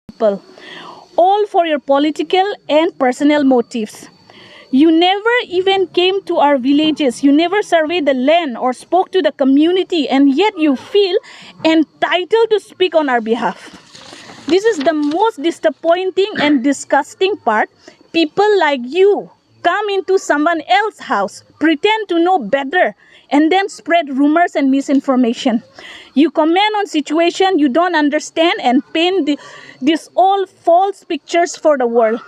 people, all for your political and personal motives. You never even came to our villages. You never surveyed the land or spoke to the community, and yet you feel entitled to speak on our behalf. This is the most disappointing and disgusting part. People like you come into someone else's house, pretend to know better, and then spread rumors and misinformation. You comment on situation you don't understand and paint these all false pictures for the world.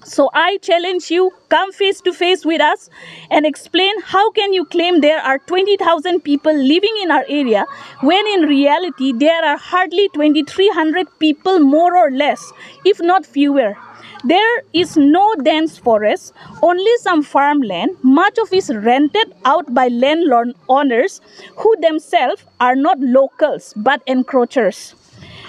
So I challenge you, come face to face with us and explain how can you claim there are 20,000 people living in our area when in reality there are hardly 2,300 people, more or less, if not fewer. There is no dense forest, only some farmland. Much of it is rented out by landlord owners who themselves are not locals but encroachers.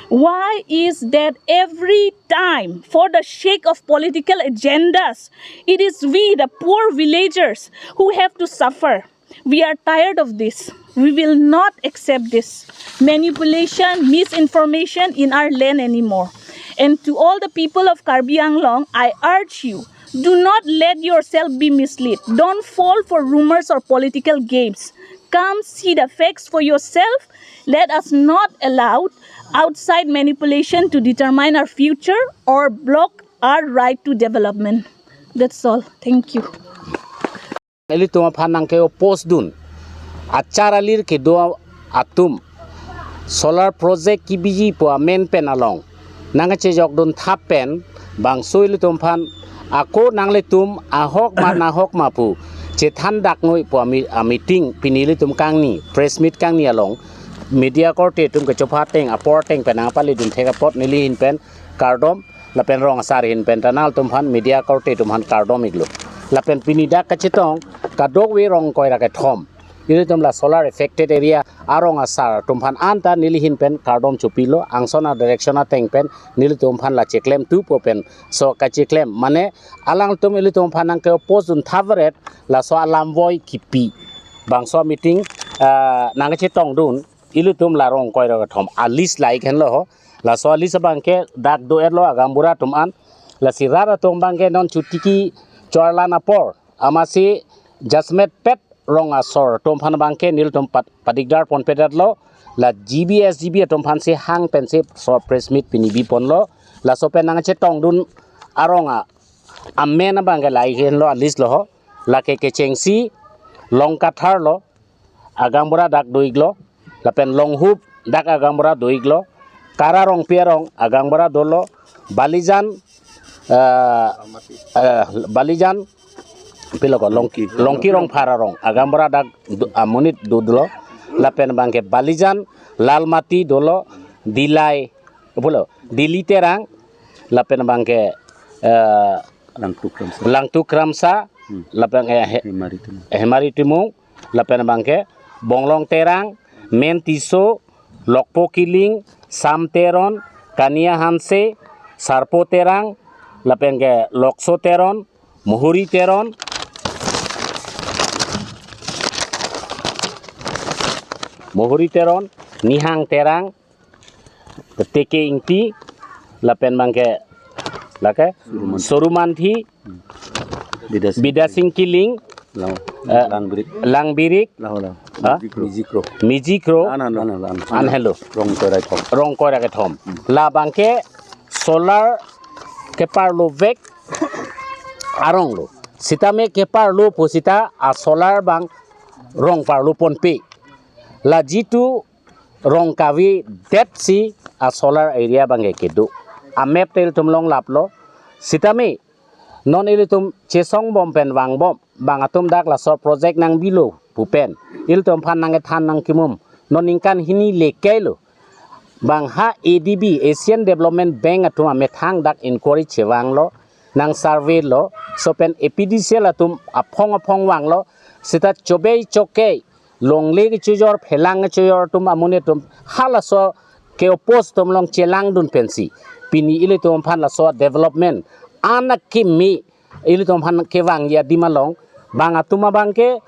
Why is that every time, for the sake of political agendas, it is we, the poor villagers, who have to suffer? We are tired of this. We will not accept this manipulation, misinformation in our land anymore. And to all the people of Karbi Anglong, I urge you, do not let yourself be misled. Don't fall for rumors or political games. Come see the facts for yourself. Let us not allow outside manipulation to determine our future or block our right to development. That's all. Thank you. Eli tuma phanang ke post dun acharalir ke do atum solar project ki biji po main pen along nang che jok dun thap pen bang soil tum phan ako nang le tum ahok ma na hok ma pu che than dak ngoi po meeting pinili tum kang ni press meet kang ni along media korte tum ke chopa teng apor teng penang pali dun theka pot nili hin pen cardom la pen rong asar hin pen tanal tum phan media korte tum han cardom iglo la pen pinida ka chitong ka dog we rong koi ra ka thom ini tum la solar affected area arong asar tum phan anta nili hin pen cardom chupilo angsona directiona teng pen nili tum phan la cheklem tu po pen so ka cheklem mane alang tum ili tum phan ang ke post dun thavaret la so alam voi kipi bang so meeting nang chitong dun ilu tum la rong koi ra ka thom alis like hen lo ho la so alis bang ke dak do erlo agambura tum an la sirara tum bang ke non chutiki chorlana por amasi jasmet pet rong asor tum phan bang ke nil tum padigdar pon pedat lo la gbs tum phan se hang pen se so press meet pinibi pon lo la so pen nang che tong dun aronga amen bang ke lai hen lo alis lo ho la ke chengsi long kathar lo agambura dak doiglo la pen long hup dak agambura doiglo kararong pierong agangbara dolo balijan balijan piloko longki rong pararong agambara dak amunit dudlo lapen bangke balijan lalmati dolo dilai bolo diliterang lapen bangke langtukramsa lapen hemaritimung lapen bangke bonglong terang men tisso lokpo kiling samteron kania hanse sarpo terang lapenge lokso teron muhuri teron nihang terang teke ingti lapen bangke lake sorumanthi bidasing kiling lang birik mijikro anhelo rong koi ra thom la bangke solar keparlo vek arong lo sitame keparlo posita a solar bang rong parlo ponpe la jitu rong kavi that si a solar area bange kedu a map tel tumlong laplo sitame non ilitum chesong bom pen wang bom bang atum dak la so project nang bilo pupen iltum phan nang than nang kimum non ingkan hini lekelo bang ha ADB Asian Development Bank atum ame thang dak inquiry chewang lo nang survey lo so pen epidicial atum aphong wang lo sita chobei choke longle chujor phelang chujor tum amune tum hala so ke post tum long chelang dun pensi pini ilitum phan la so development anak kimi ili tom han kewang ya dimalong banga tuma bangke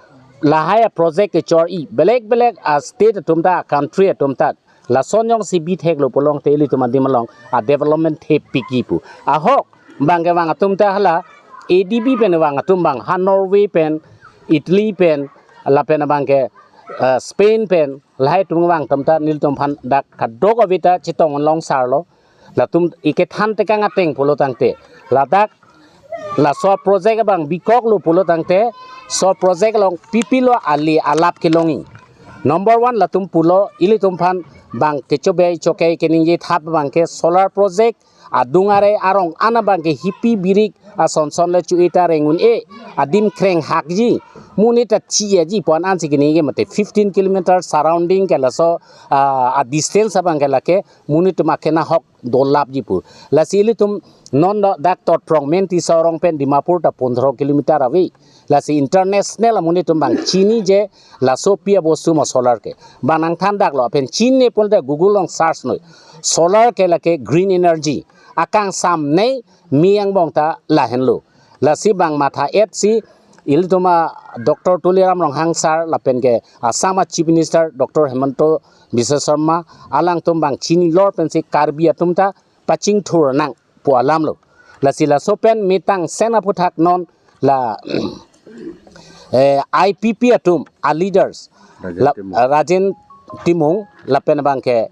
lahaya project ke chor i belek a state tumta country tumta la sonyong si bithek lo polong te ili tuma dimalong a development the pikipu a hok bang ke wang atum ta hala ADB pen wang atum bang ha Norway pen Italy pen la pen bang ke Spain pen lai tum wang tam ta nil tum phan dak kadok avita chitong long sarlo la tum ike than te kang ateng polo tangte la dak la so project bang bikok lo polo tangte so project long pipilo ali alap kilongi number 1 la tum pulo ili tum phan bang ke chobe choke ke ningi thap bang ke solar project adungare arong ana bang ke hipi birik ason son le chuita rengun e adim kreng hakji munita chia ji pon an sikini ge mate 15 km surrounding ke la so a distance bang ke la ke munit makena hok dolap ji pu la sili tum non dak tot prong menti sorong pen dimapur ta 15 km away la si international munit tum bang chini je la so pia bostu ma solar ke banang than dak lo pen chin ne pon da google long search noi solar ke la ke green energy akang sam nei miang bong ta la hen lo la si bang matha et si il tuma Dr. Tuliram Rong Hangsar la pen ke Assam Chief Minister Dr. Hemanto Biswa Sharma alang tumbang chini lor pen si karbia tumta paching thur nang po alam lo la sila so pen mitang sena puthak non la IPP atum a leaders Rajen Timung la pen bang ke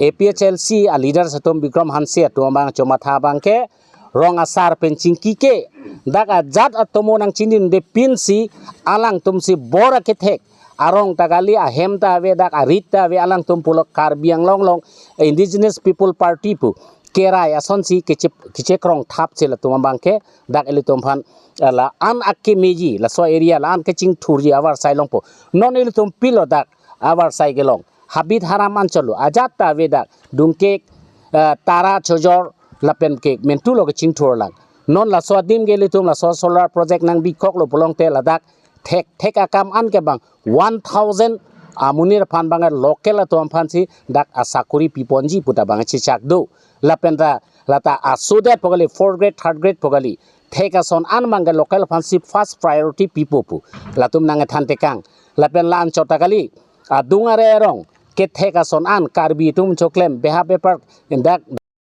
APHLC a leaders atum Bikram Hansi atum bang chomatha bang ke Rong asar pencing kike daga jat atomo nang chinin de pinsi alang tum si bora kethek arong tagali a hemta ave dak arita ave alang tum pulo karbiang long long indigenous people party pu kerai ason si kiche krong thap chela tum bangke dak eli tum phan la an akke meji la so area la an keching thurji awar sai long po non eli tum pilo dak awar sai gelong habit haram ancholo ajat ta ave dak dungke tara chojor la pen ke mentulo ke ching thur lang non la so dim gele tum la so solar project nang bi kok lo polong te la dak thek akam an ke bang 1000 amunir phan bang local to phan si dak asakuri piponji puta bang chi chak do la pen da lata asudet pogali 4th grade 3rd grade pogali thek ason an bang local phan si first priority people pu la tum nang than te kang la pen lan chota kali adungare rong ke thek ason an karbi tum choklem beha paper in dak